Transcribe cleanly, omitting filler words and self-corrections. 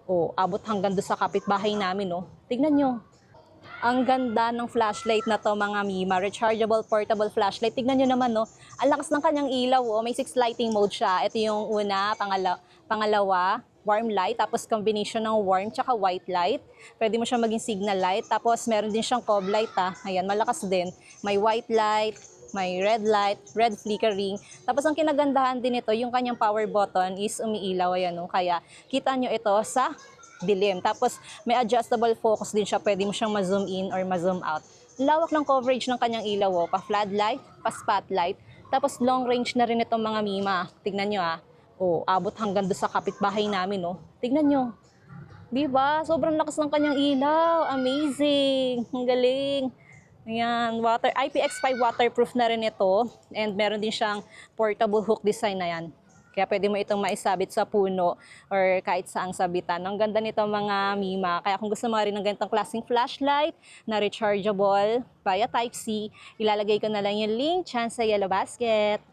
O, abot hanggang doon sa kapitbahay namin, no? Tignan nyo. Ang ganda ng flashlight na to, mga Mima. Rechargeable portable flashlight. Tignan nyo naman, no? Ang lakas ng kanyang ilaw, oh. May 6 lighting mode siya. Ito yung una, pangalawa, warm light. Tapos combination ng warm tsaka white light. Pwede mo siya maging signal light. Tapos meron din siyang cob light, ha. Ayan, malakas din. May white light, may red light, red flickering. Tapos ang kinagandahan din ito, yung kanyang power button is umiilaw. Ayan, no? Kaya kita nyo ito sa dilim. Tapos may adjustable focus din siya. Pwede mo siyang ma-zoom in or ma-zoom out. Lawak ng coverage ng kanyang ilaw, oh. Pa-floodlight, pa-spotlight. Tapos long range na rin itong mga Mima. Tignan nyo, ah. Oh, abot hanggang doon sa kapitbahay namin, oh. Tignan nyo. Diba? Sobrang lakas ng kanyang ilaw. Amazing. Ang galing. Ayan, IPX5 waterproof na rin ito. And meron din siyang portable hook design na yan. Kaya pwede mo itong maisabit sa puno or kahit saang sabitan. Ang ganda nito, mga Mima. Kaya kung gusto mo rin ng ganitong klaseng flashlight na rechargeable via Type-C, ilalagay ko na lang yung link dyan sa Yellow Basket.